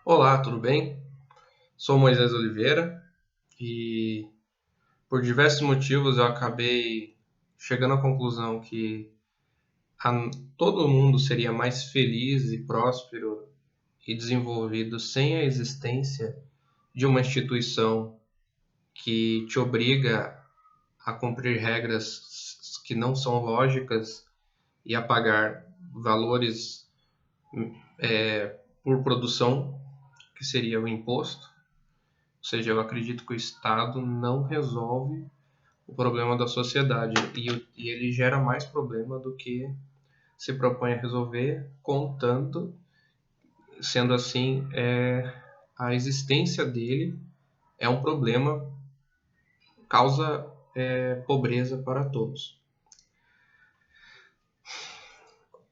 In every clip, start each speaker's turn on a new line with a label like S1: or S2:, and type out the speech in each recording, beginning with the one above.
S1: Olá, tudo bem? Sou Moisés Oliveira e por diversos motivos eu acabei chegando à conclusão que todo mundo seria mais feliz e próspero e desenvolvido sem a existência de uma instituição que te obriga a cumprir regras que não são lógicas e a pagar valores por produção, que seria o imposto. Ou seja, eu acredito que o Estado não resolve o problema da sociedade e ele gera mais problema do que se propõe a resolver, contanto, sendo assim, a existência dele é um problema, causa pobreza para todos.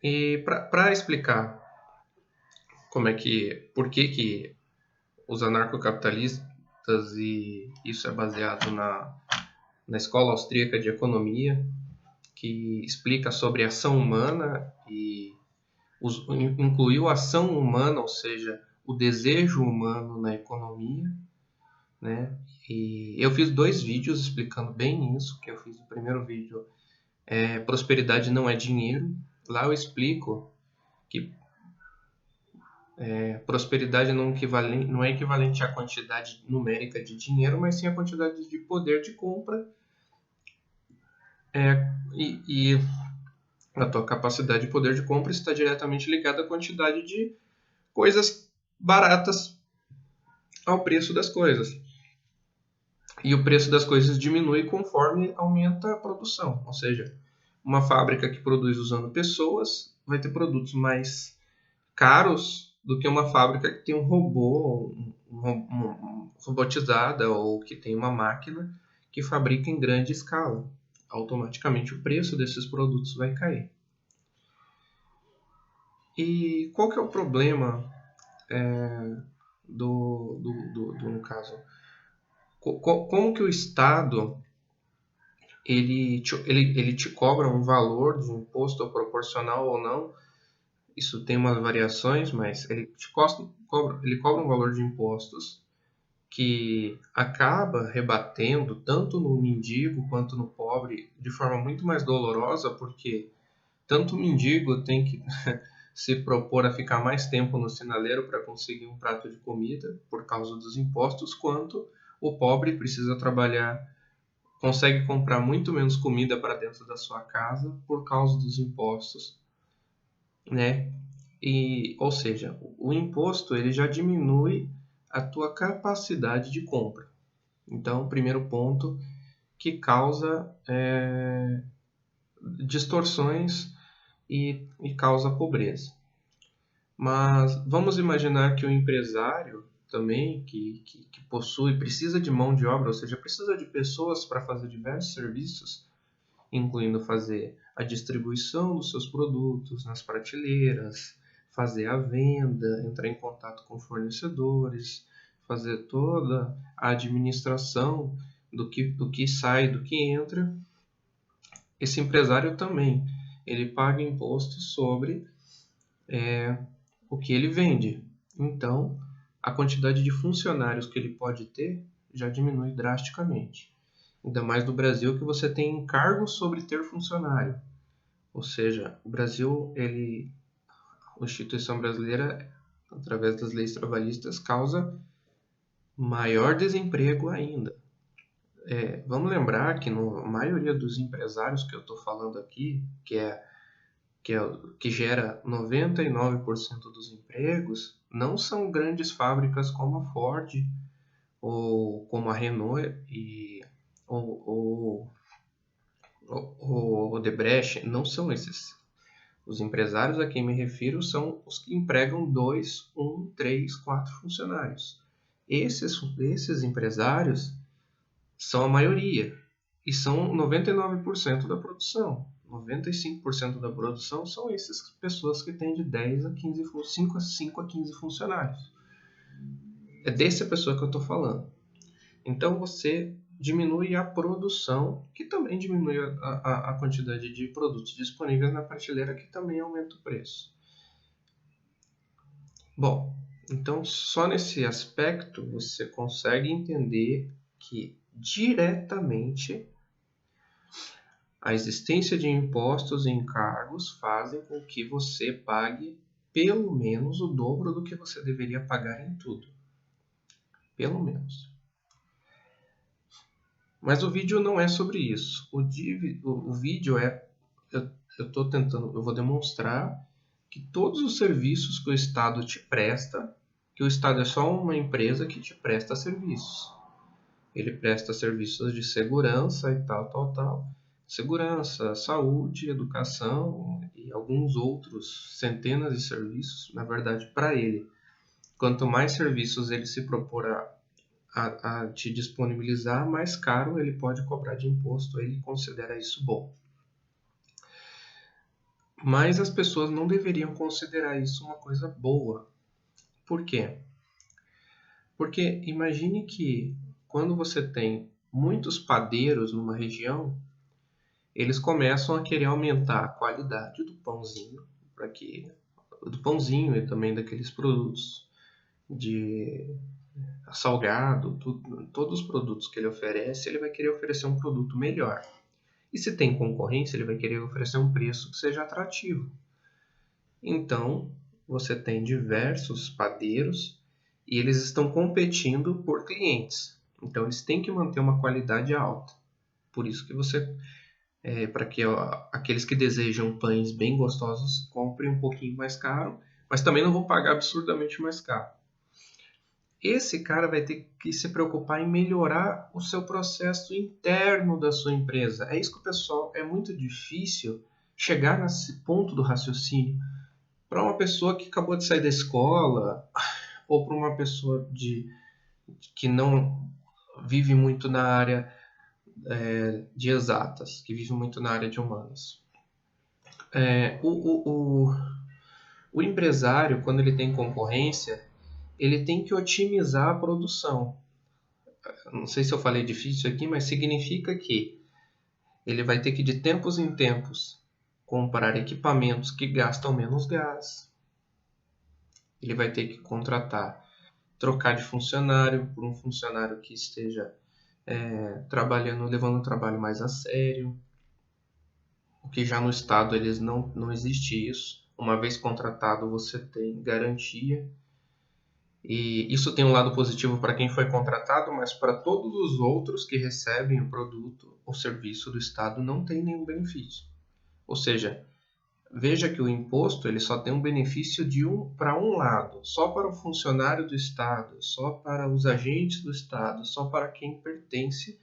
S1: E para explicar por que os anarcocapitalistas, e isso é baseado na escola austríaca de economia, que explica sobre a ação humana e incluiu a ação humana, ou seja, o desejo humano na economia, né? E eu fiz 2 vídeos explicando bem isso, que eu fiz o primeiro vídeo, prosperidade não é dinheiro. Lá eu explico que prosperidade não é equivalente à quantidade numérica de dinheiro, mas sim à quantidade de poder de compra, e a tua capacidade de poder de compra está diretamente ligada à quantidade de coisas baratas ao preço das coisas. E o preço das coisas diminui conforme aumenta a produção. Ou seja, uma fábrica que produz usando pessoas vai ter produtos mais caros do que uma fábrica que tem um robô, robotizada, ou que tem uma máquina que fabrica em grande escala. Automaticamente o preço desses produtos vai cair. E qual que é o problema no caso? Como que o Estado ele te cobra um valor de imposto proporcional ou não? Isso tem umas variações, mas ele cobra um valor de impostos que acaba rebatendo tanto no mendigo quanto no pobre de forma muito mais dolorosa, porque tanto o mendigo tem que se propor a ficar mais tempo no sinaleiro para conseguir um prato de comida por causa dos impostos, quanto o pobre precisa trabalhar, consegue comprar muito menos comida para dentro da sua casa por causa dos impostos, né? Ou seja, o imposto ele já diminui a tua capacidade de compra. Então, o primeiro ponto que causa distorções e causa pobreza. Mas vamos imaginar que o empresário também, que possui, precisa de mão de obra, ou seja, precisa de pessoas para fazer diversos serviços, incluindo fazer a distribuição dos seus produtos nas prateleiras, fazer a venda, entrar em contato com fornecedores, fazer toda a administração do que sai, do que entra. Esse empresário também, ele paga imposto sobre o que ele vende. Então, a quantidade de funcionários que ele pode ter já diminui drasticamente. Ainda mais no Brasil, que você tem encargo sobre ter funcionário. Ou seja, o Brasil, a instituição brasileira, através das leis trabalhistas, causa maior desemprego ainda. Vamos lembrar que a maioria dos empresários que eu estou falando aqui, que gera 99% dos empregos, não são grandes fábricas como a Ford ou como a Renault ou o Odebrecht, não são esses. Os empresários a quem me refiro são os que empregam 2, 1, 3, 4 funcionários. Esses empresários são a maioria e são 99% da produção. 95% da produção são essas pessoas que têm de 10 a 15, 5 a 15 funcionários. É dessa pessoa que eu estou falando. Então você diminui a produção, que também diminui a quantidade de produtos disponíveis na prateleira, que também aumenta o preço. Bom, Então, só nesse aspecto você consegue entender que diretamente a existência de impostos e encargos fazem com que você pague pelo menos o dobro do que você deveria pagar em tudo. Pelo menos. Mas o vídeo não é sobre isso. O vídeo é... eu vou demonstrar que todos os serviços que o Estado te presta, que o Estado é só uma empresa que te presta serviços. Ele presta serviços de segurança e tal. Segurança, saúde, educação e alguns outros centenas de serviços, na verdade, para ele. Quanto mais serviços ele se propor a te disponibilizar, mais caro ele pode cobrar de imposto. Ele considera isso bom. Mas as pessoas não deveriam considerar isso uma coisa boa. Por quê? Porque imagine que quando você tem muitos padeiros numa região, eles começam a querer aumentar a qualidade do pãozinho, do pãozinho e também daqueles produtos de salgado, todos os produtos que ele oferece, ele vai querer oferecer um produto melhor. E se tem concorrência, ele vai querer oferecer um preço que seja atrativo. Então, você tem diversos padeiros e eles estão competindo por clientes. Então, eles têm que manter uma qualidade alta. Por isso que para que aqueles que desejam pães bem gostosos comprem um pouquinho mais caro, mas também não vão pagar absurdamente mais caro. Esse cara vai ter que se preocupar em melhorar o seu processo interno da sua empresa. É isso que o pessoal... É muito difícil chegar nesse ponto do raciocínio. Para uma pessoa que acabou de sair da escola, ou para uma pessoa que não vive muito na área de exatas, que vive muito na área de humanas. O empresário, quando ele tem concorrência, ele tem que otimizar a produção. Não sei se eu falei difícil aqui, mas significa que ele vai ter que, de tempos em tempos, comprar equipamentos que gastam menos gás. Ele vai ter que trocar de funcionário por um funcionário que esteja trabalhando, levando o trabalho mais a sério. O que já no Estado não existe isso. Uma vez contratado, você tem garantia. E isso tem um lado positivo para quem foi contratado, mas para todos os outros que recebem o produto ou serviço do Estado não tem nenhum benefício. Ou seja, veja que o imposto ele só tem um benefício para um lado, só para o funcionário do Estado, só para os agentes do Estado, só para quem pertence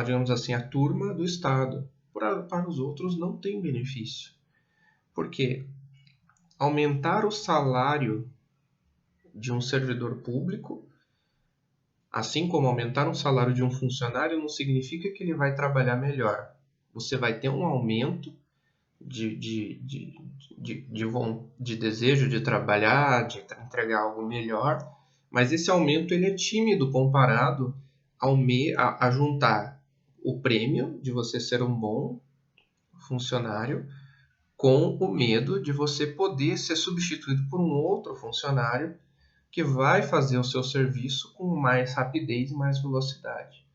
S1: digamos assim, a turma do Estado. Para os outros não tem benefício. Por quê? Aumentar o salário de um servidor público, assim como aumentar um salário de um funcionário, não significa que ele vai trabalhar melhor. Você vai ter um aumento de desejo de trabalhar, de entregar algo melhor, mas esse aumento ele é tímido comparado a juntar o prêmio de você ser um bom funcionário com o medo de você poder ser substituído por um outro funcionário que vai fazer o seu serviço com mais rapidez e mais velocidade.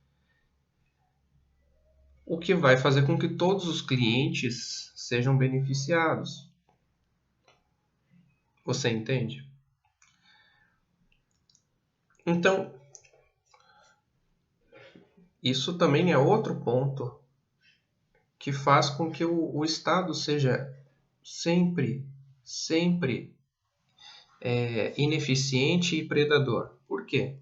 S1: O que vai fazer com que todos os clientes sejam beneficiados. Você entende? Então, isso também é outro ponto que faz com que o Estado seja sempre ineficiente e predador. Por quê?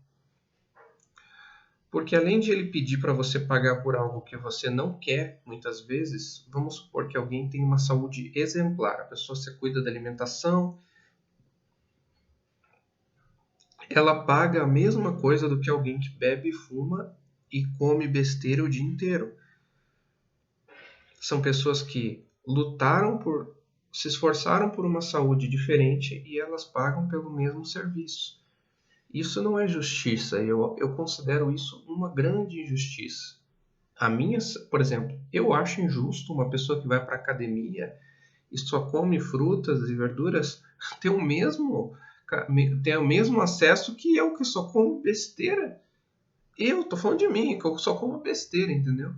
S1: Porque além de ele pedir para você pagar por algo que você não quer, muitas vezes, vamos supor que alguém tem uma saúde exemplar, a pessoa se cuida da alimentação, ela paga a mesma coisa do que alguém que bebe, fuma e come besteira o dia inteiro. São pessoas que se esforçaram por uma saúde diferente e elas pagam pelo mesmo serviço. Isso não é justiça, eu considero isso uma grande injustiça. Por exemplo, eu acho injusto uma pessoa que vai para a academia e só come frutas e verduras tem tem o mesmo acesso que eu, que só como besteira. Eu tô falando de mim, que eu só como besteira, entendeu?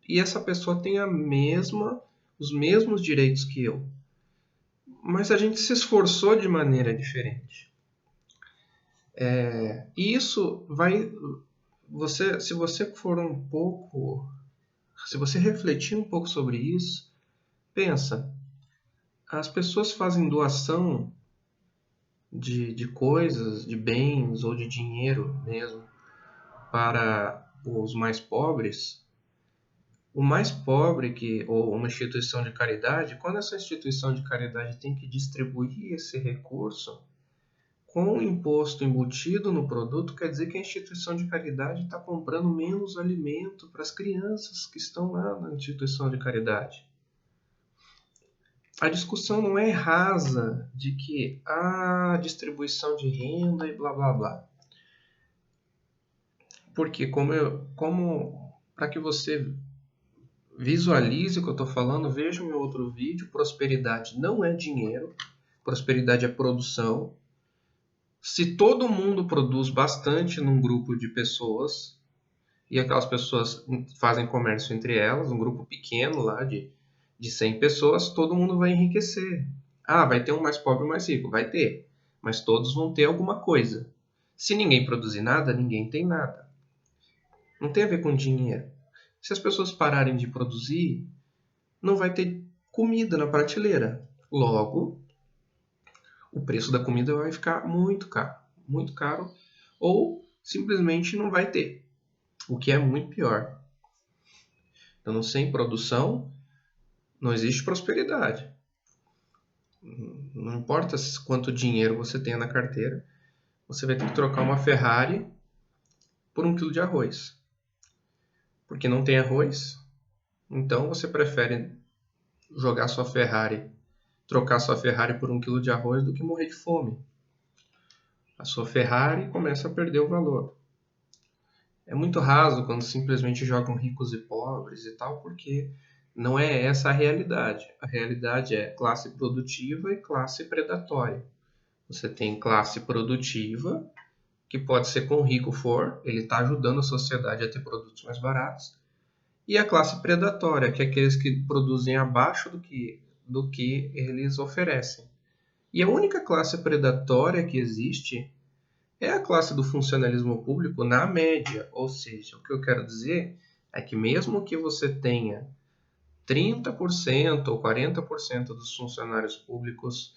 S1: E essa pessoa tem os mesmos direitos que eu. Mas a gente se esforçou de maneira diferente. E isso vai. Se você for um pouco. Se você refletir um pouco sobre isso, pensa. As pessoas fazem doação de coisas, de bens ou de dinheiro mesmo para os mais pobres. O mais pobre ou uma instituição de caridade, quando essa instituição de caridade tem que distribuir esse recurso com o imposto embutido no produto, quer dizer que a instituição de caridade está comprando menos alimento para as crianças que estão lá na instituição de caridade. A discussão não é rasa de que a distribuição de renda e blá blá blá. Porque para que você visualize o que eu estou falando, veja o meu outro vídeo. Prosperidade não é dinheiro, prosperidade é produção. Se todo mundo produz bastante num grupo de pessoas, e aquelas pessoas fazem comércio entre elas, um grupo pequeno lá de 100 pessoas, todo mundo vai enriquecer. Ah, vai ter um mais pobre e um mais rico? Vai ter. Mas todos vão ter alguma coisa. Se ninguém produzir nada, ninguém tem nada. Não tem a ver com dinheiro. Se as pessoas pararem de produzir, não vai ter comida na prateleira. Logo, o preço da comida vai ficar muito caro, ou simplesmente não vai ter, o que é muito pior. Então, sem produção, não existe prosperidade. Não importa quanto dinheiro você tenha na carteira, você vai ter que trocar uma Ferrari por 1 quilo de arroz. Porque não tem arroz, então você prefere jogar sua Ferrari, trocar sua Ferrari por 1 quilo de arroz do que morrer de fome. A sua Ferrari começa a perder o valor. É muito raso quando simplesmente jogam ricos e pobres e tal, porque não é essa a realidade. A realidade é classe produtiva e classe predatória. Você tem classe produtiva, que pode ser quão rico for, ele está ajudando a sociedade a ter produtos mais baratos. E a classe predatória, que é aqueles que produzem abaixo do que eles oferecem. E a única classe predatória que existe é a classe do funcionalismo público na média. Ou seja, o que eu quero dizer é que mesmo que você tenha 30% ou 40% dos funcionários públicos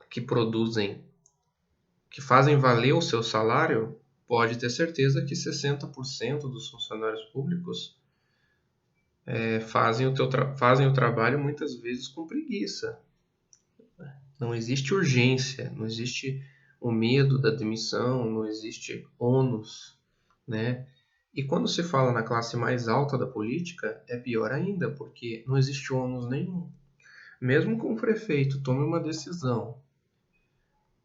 S1: que produzem, que fazem valer o seu salário, pode ter certeza que 60% dos funcionários públicos fazem o trabalho muitas vezes com preguiça. Não existe urgência, não existe o medo da demissão, não existe ônus, né? E quando se fala na classe mais alta da política, é pior ainda, porque não existe ônus nenhum. Mesmo que um prefeito tome uma decisão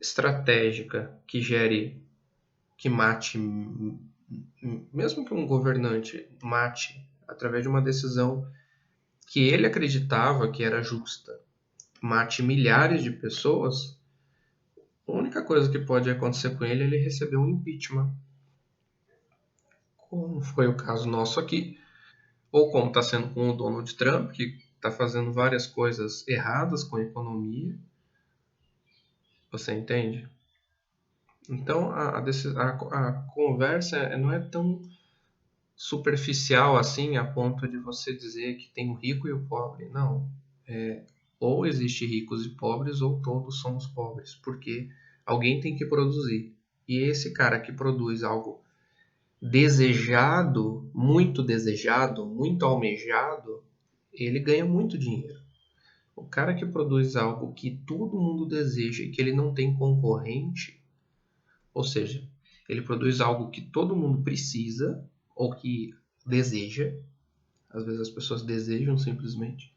S1: estratégica que mate, mesmo que um governante mate através de uma decisão que ele acreditava que era justa, mate milhares de pessoas, a única coisa que pode acontecer com ele é ele receber um impeachment. Como foi o caso nosso aqui, ou como está sendo com o Donald Trump, que está fazendo várias coisas erradas com a economia. Você entende? Então a conversa não é tão superficial assim a ponto de você dizer que tem o rico e o pobre. Não. Ou existe ricos e pobres ou todos somos pobres, porque alguém tem que produzir. E esse cara que produz algo desejado, muito almejado, ele ganha muito dinheiro. O cara que produz algo que todo mundo deseja e que ele não tem concorrente, ou seja, ele produz algo que todo mundo precisa ou que deseja, às vezes as pessoas desejam simplesmente,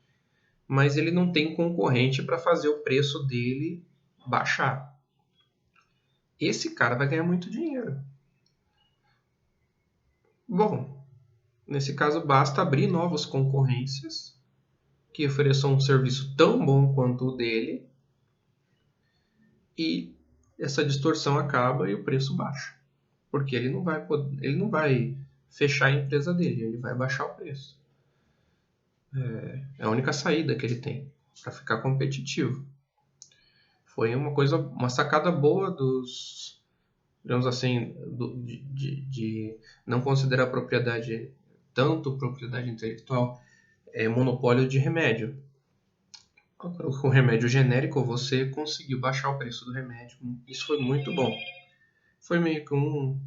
S1: mas ele não tem concorrente para fazer o preço dele baixar. Esse cara vai ganhar muito dinheiro. Bom, nesse caso basta abrir novas concorrências que ofereçam um serviço tão bom quanto o dele e essa distorção acaba e o preço baixa. Porque ele não vai fechar a empresa dele, ele vai baixar o preço. É a única saída que ele tem para ficar competitivo. Foi uma sacada boa dos, digamos assim, de não considerar tanto propriedade intelectual, monopólio de remédio. Com remédio genérico, você conseguiu baixar o preço do remédio. Isso foi muito bom. Foi meio que um.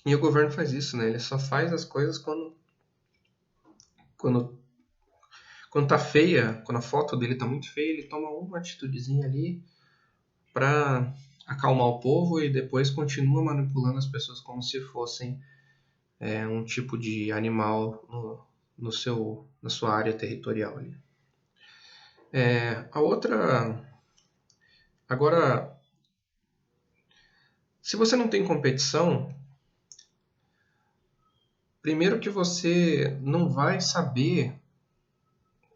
S1: E o governo faz isso, né? Ele só faz as coisas quando, quando tá feia, quando a foto dele tá muito feia, ele toma uma atitudezinha ali para acalmar o povo e depois continua manipulando as pessoas como se fossem um tipo de animal na sua área territorial ali. A outra. Agora, se você não tem competição, primeiro que você não vai saber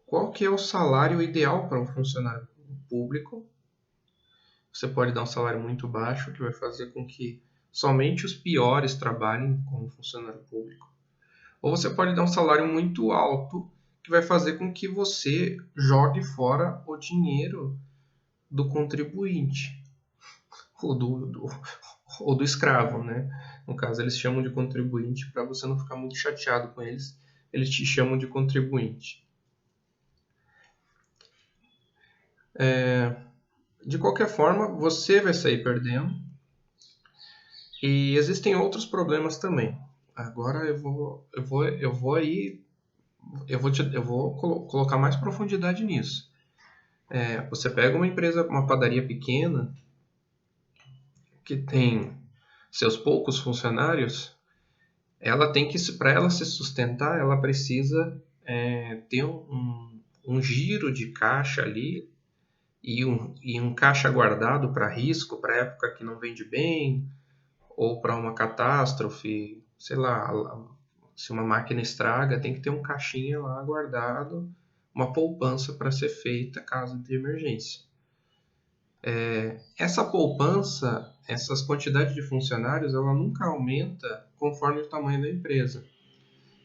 S1: qual que é o salário ideal para um funcionário público. Você pode dar um salário muito baixo, que vai fazer com que somente os piores trabalhem como funcionário público. Ou você pode dar um salário muito alto, que vai fazer com que você jogue fora o dinheiro do contribuinte, ou do escravo, né? No caso, eles chamam de contribuinte para você não ficar muito chateado com eles. Eles te chamam de contribuinte. De qualquer forma, você vai sair perdendo. E existem outros problemas também. Agora eu vou colocar mais profundidade nisso. Você pega uma empresa, uma padaria pequena, que tem seus poucos funcionários, ela tem que, para ela se sustentar, ela precisa ter um giro de caixa ali e um caixa guardado para risco, para época que não vende bem, ou para uma catástrofe, sei lá, se uma máquina estraga, tem que ter um caixinha lá guardado, uma poupança para ser feita caso de emergência. Essa poupança, essas quantidades de funcionários, ela nunca aumenta conforme o tamanho da empresa.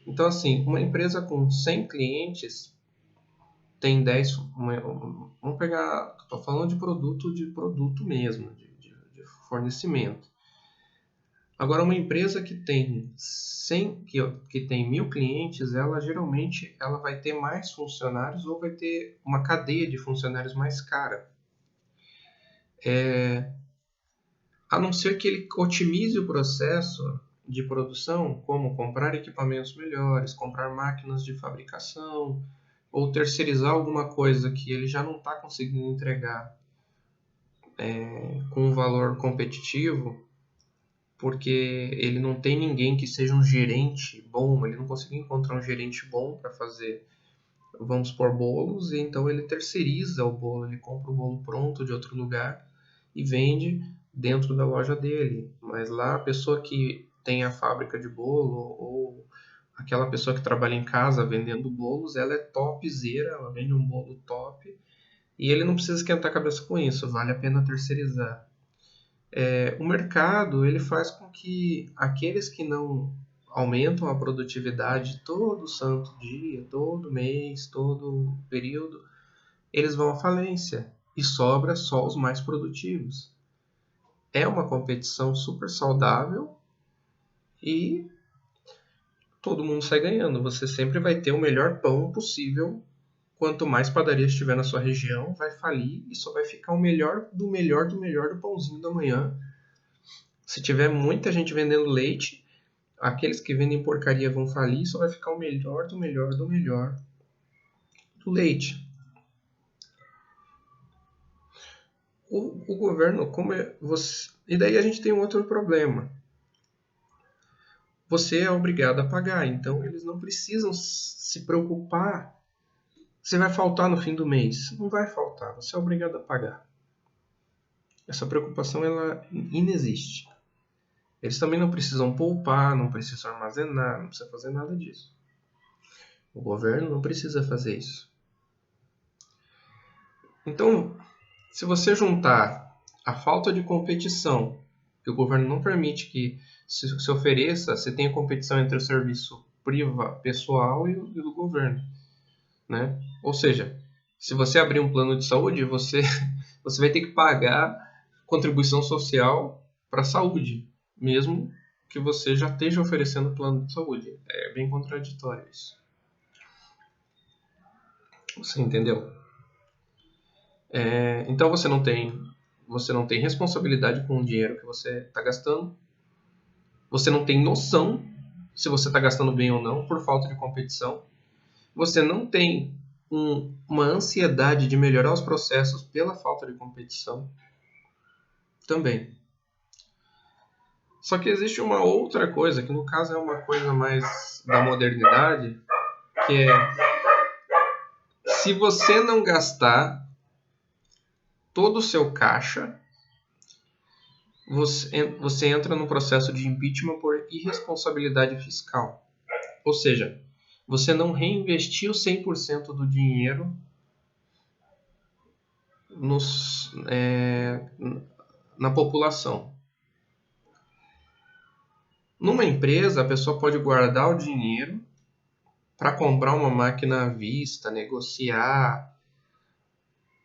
S1: Então, assim, uma empresa com 100 clientes tem 10. Vamos pegar, estou falando de produto mesmo, de fornecimento. Agora, uma empresa que tem 100, que tem 1.000 clientes, ela geralmente vai ter mais funcionários ou vai ter uma cadeia de funcionários mais cara. A não ser que ele otimize o processo de produção, como comprar equipamentos melhores, comprar máquinas de fabricação, ou terceirizar alguma coisa que ele já não está conseguindo entregar com um valor competitivo, porque ele não tem ninguém que seja um gerente bom, ele não conseguiu encontrar um gerente bom para fazer, vamos supor, bolos, e então ele terceiriza o bolo, ele compra o bolo pronto de outro lugar e vende dentro da loja dele. Mas lá a pessoa que tem a fábrica de bolo ou aquela pessoa que trabalha em casa vendendo bolos, ela é topzera, ela vende um bolo top e ele não precisa esquentar a cabeça com isso, vale a pena terceirizar. O mercado ele faz com que aqueles que não aumentam a produtividade todo santo dia, todo mês, todo período, eles vão à falência e sobra só os mais produtivos. É uma competição super saudável e todo mundo sai ganhando. Você sempre vai ter o melhor pão possível. Quanto mais padarias tiver na sua região, vai falir e só vai ficar o melhor do melhor do melhor do pãozinho da manhã. Se tiver muita gente vendendo leite, aqueles que vendem porcaria vão falir e só vai ficar o melhor do melhor do melhor do leite. O governo, e daí a gente tem um outro problema. Você é obrigado a pagar, então eles não precisam se preocupar se vai faltar no fim do mês. Não vai faltar, você é obrigado a pagar. Essa preocupação ela inexiste. Eles também não precisam poupar, não precisam armazenar, não precisa fazer nada disso. O governo não precisa fazer isso. Então, Se você juntar a falta de competição, que o governo não permite que se ofereça, você tenha competição entre o serviço pessoal e o do governo, né? Ou seja, se você abrir um plano de saúde, você vai ter que pagar contribuição social para a saúde, mesmo que você já esteja oferecendo plano de saúde. É bem contraditório isso. Você entendeu? Então você não tem responsabilidade com o dinheiro que você está gastando. Você não tem noção se você está gastando bem ou não por falta de competição. Você não tem uma ansiedade de melhorar os processos pela falta de competição também. Só que existe uma outra coisa, que no caso é uma coisa mais da modernidade, que é, se você não gastar todo o seu caixa, você entra no processo de impeachment por irresponsabilidade fiscal. Ou seja, você não reinvestiu 100% do dinheiro na população. Numa empresa, a pessoa pode guardar o dinheiro para comprar uma máquina à vista, negociar,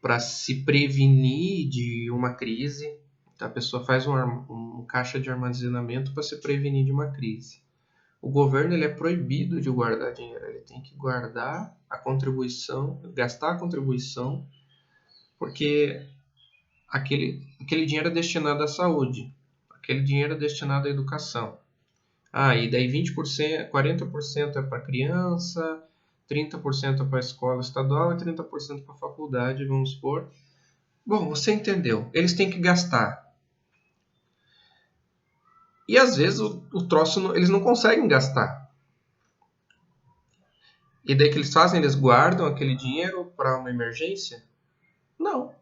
S1: para se prevenir de uma crise. A pessoa faz um caixa de armazenamento para se prevenir de uma crise. O governo ele é proibido de guardar dinheiro, ele tem que guardar a contribuição, gastar a contribuição, porque aquele dinheiro é destinado à saúde, aquele dinheiro é destinado à educação. E daí 20%, 40% é para criança, 30% é para a escola estadual e 30% para a faculdade, vamos supor. Bom, você entendeu. Eles têm que gastar. E às vezes o troço eles não conseguem gastar. E daí que eles fazem? Eles guardam aquele dinheiro para uma emergência? Não.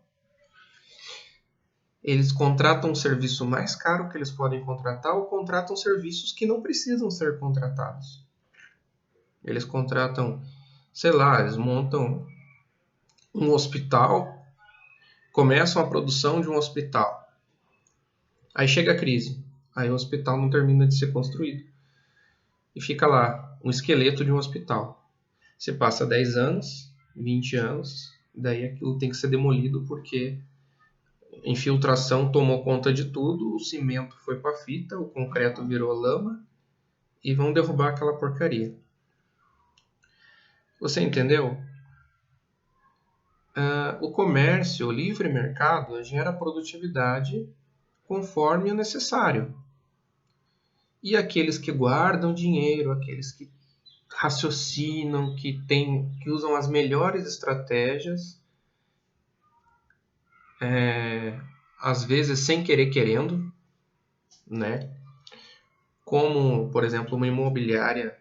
S1: Eles contratam um serviço mais caro que eles podem contratar ou contratam serviços que não precisam ser contratados. Eles contratam, sei lá, eles montam um hospital, começam a produção de um hospital. Aí chega a crise. Aí o hospital não termina de ser construído. E fica lá, um esqueleto de um hospital. Você passa 10 anos, 20 anos, daí aquilo tem que ser demolido porque a infiltração tomou conta de tudo, o cimento foi para a fita, o concreto virou lama e vão derrubar aquela porcaria. Você entendeu? O comércio, o livre mercado, gera produtividade conforme o necessário. E aqueles que guardam dinheiro, aqueles que raciocinam, que usam as melhores estratégias, às vezes sem querer querendo, né? Como, por exemplo, uma imobiliária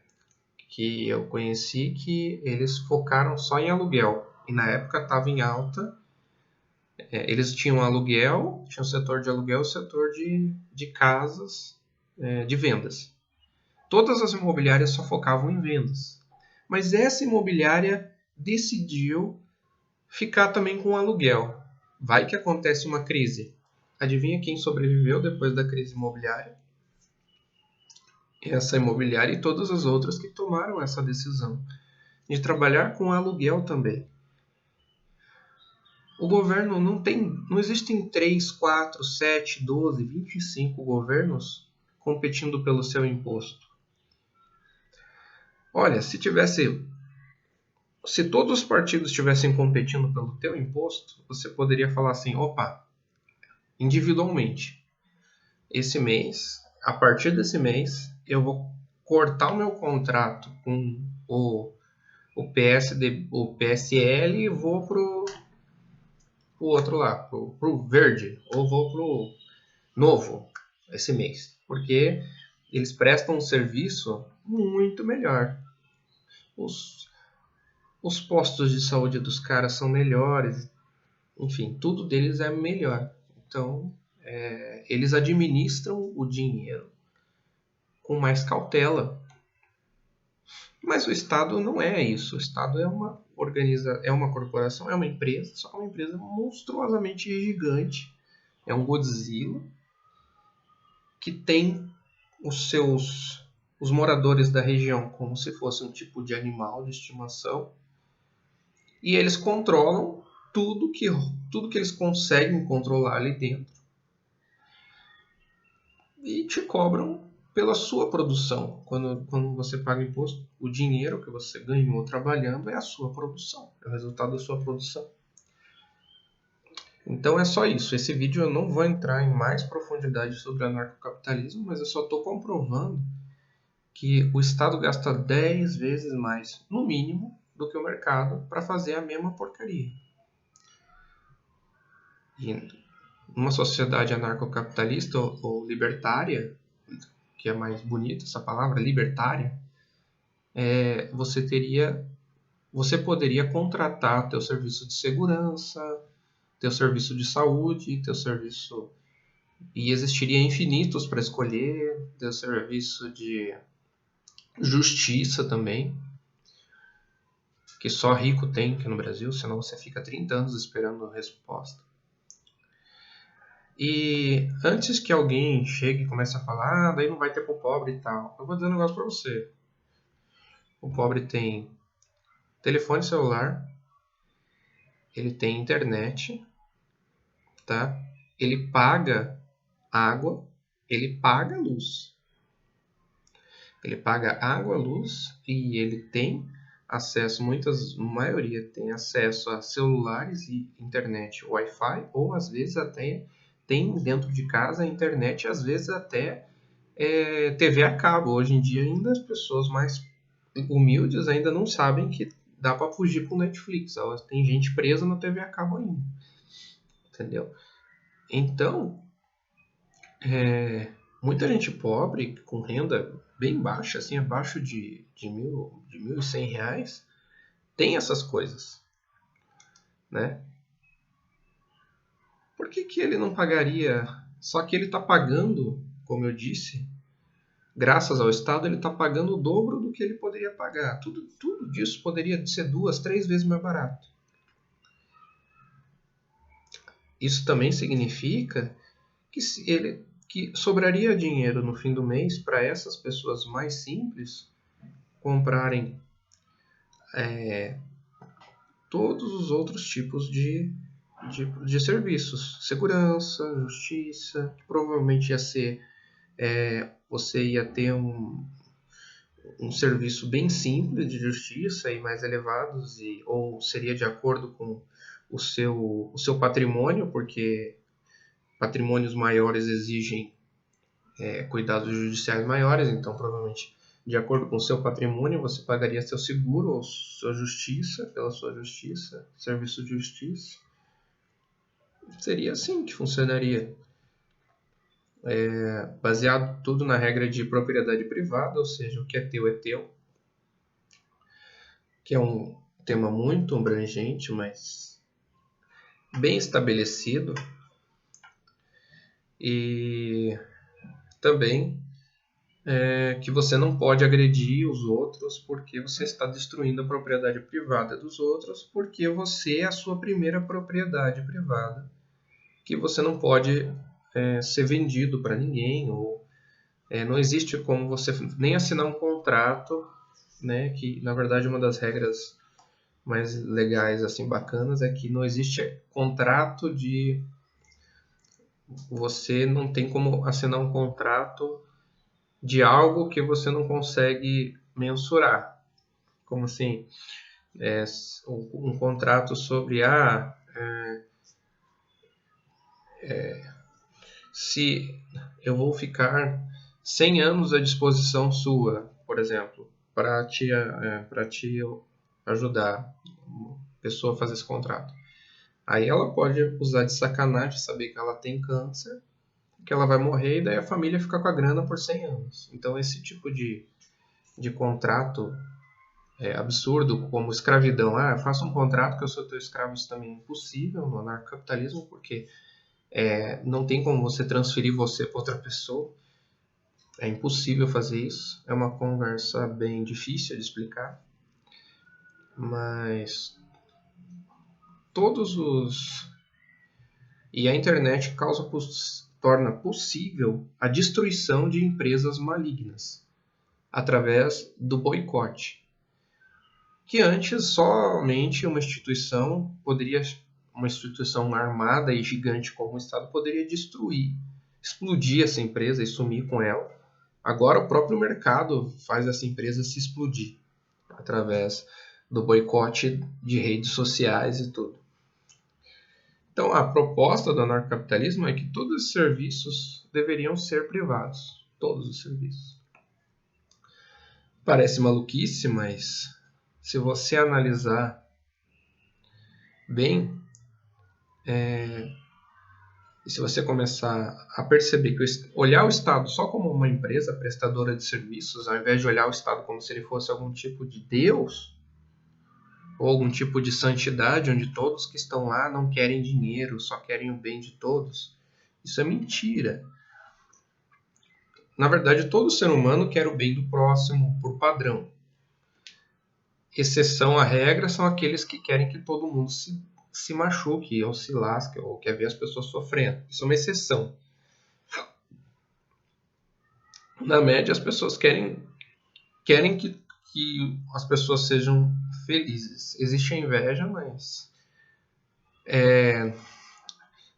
S1: que eu conheci, que eles focaram só em aluguel. E na época estava em alta. Eles tinham aluguel, tinha o setor de aluguel e o setor de casas, de vendas. Todas as imobiliárias só focavam em vendas. Mas essa imobiliária decidiu ficar também com aluguel. Vai que acontece uma crise. Adivinha quem sobreviveu depois da crise imobiliária? Essa imobiliária e todas as outras que tomaram essa decisão de trabalhar com aluguel também. O governo não existem 3, 4, 7, 12, 25 governos competindo pelo seu imposto. Olha, se todos os partidos estivessem competindo pelo teu imposto, você poderia falar assim, opa, individualmente, esse mês, a partir desse mês, eu vou cortar o meu contrato com o PSL e vou pro outro lá, pro verde, ou vou pro novo esse mês, porque eles prestam um serviço muito melhor. Os postos de saúde dos caras são melhores, enfim, tudo deles é melhor. Então, eles administram o dinheiro com mais cautela. Mas o Estado não é isso. O Estado é uma corporação, é uma empresa, só que é uma empresa monstruosamente gigante. É um Godzilla que tem os moradores da região como se fosse um tipo de animal de estimação, e eles controlam tudo que eles conseguem controlar ali dentro e te cobram pela sua produção. Quando você paga imposto, o dinheiro que você ganhou trabalhando é a sua produção, é o resultado da sua produção. Então é só isso. Esse vídeo eu não vou entrar em mais profundidade sobre anarcocapitalismo, mas eu só estou comprovando que o Estado gasta 10 vezes mais, no mínimo, do que o mercado para fazer a mesma porcaria. E numa sociedade anarcocapitalista ou libertária, que é mais bonita essa palavra, libertária, você poderia contratar teu serviço de segurança, teu serviço de saúde, teu serviço, e existiria infinitos para escolher, teu serviço de justiça também, que só rico tem aqui no Brasil, senão você fica 30 anos esperando a resposta. E antes que alguém chegue e comece a falar, daí não vai ter pro pobre e tal, eu vou dizer um negócio para você. O pobre tem telefone celular, ele tem internet, tá? Ele paga água, ele paga luz. Ele paga água, luz e ele tem acesso, a maioria tem acesso a celulares e internet Wi-Fi, ou às vezes até tem dentro de casa a internet, às vezes até TV a cabo. Hoje em dia ainda as pessoas mais humildes ainda não sabem que dá para fugir pro Netflix. Tem gente presa na TV a cabo ainda. Entendeu? Então, muita gente pobre, com renda bem baixa, assim, abaixo de R$ 1.100, tem essas coisas, né? Por que ele não pagaria? Só que ele está pagando, como eu disse, graças ao Estado, ele está pagando o dobro do que ele poderia pagar. Tudo disso poderia ser 2, 3 vezes mais barato. Isso também significa que sobraria dinheiro no fim do mês para essas pessoas mais simples comprarem todos os outros tipos de serviços. Segurança, justiça, que provavelmente ia ser... você ia ter um serviço bem simples de justiça e mais elevados, ou seria de acordo com o seu patrimônio, porque patrimônios maiores exigem cuidados judiciais maiores, então provavelmente de acordo com o seu patrimônio você pagaria seu seguro ou sua justiça, pela sua justiça, serviço de justiça. Seria assim que funcionaria. Baseado tudo na regra de propriedade privada, ou seja, o que é teu, que é um tema muito abrangente, mas bem estabelecido. E também que você não pode agredir os outros porque você está destruindo a propriedade privada dos outros, porque você é a sua primeira propriedade privada, que você não pode ser vendido para ninguém, ou não existe como você nem assinar um contrato, né, que na verdade uma das regras mais legais, assim, bacanas, é que não existe contrato de... Você não tem como assinar um contrato de algo que você não consegue mensurar. Como assim? Um contrato sobre se eu vou ficar 100 anos à disposição sua, por exemplo, para te ajudar a pessoa a fazer esse contrato. Aí ela pode usar de sacanagem, saber que ela tem câncer, que ela vai morrer, e daí a família fica com a grana por 100 anos. Então esse tipo de contrato absurdo, como escravidão. Eu faço um contrato que eu sou teu escravo, isso também é impossível no anarcocapitalismo, porque não tem como você transferir você para outra pessoa. É impossível fazer isso. É uma conversa bem difícil de explicar. Mas todos os... E a internet torna possível a destruição de empresas malignas através do boicote. Que antes somente uma instituição armada e gigante como o Estado poderia destruir, explodir essa empresa e sumir com ela. Agora o próprio mercado faz essa empresa se explodir através do boicote de redes sociais e tudo. Então a proposta do anarcocapitalismo é que todos os serviços deveriam ser privados. Todos os serviços. Parece maluquice, mas se você analisar bem, e se você começar a perceber que olhar o Estado só como uma empresa prestadora de serviços, ao invés de olhar o Estado como se ele fosse algum tipo de Deus, ou algum tipo de santidade, onde todos que estão lá não querem dinheiro, só querem o bem de todos, isso é mentira. Na verdade, todo ser humano quer o bem do próximo por padrão. Exceção à regra são aqueles que querem que todo mundo se machuque ou se lasque ou quer ver as pessoas sofrendo. Isso é uma exceção. Na média, as pessoas querem que as pessoas sejam felizes. Existe a inveja, mas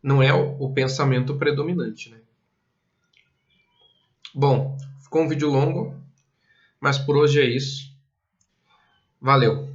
S1: não é o pensamento predominante, né? Bom, ficou um vídeo longo, mas por hoje é isso. Valeu!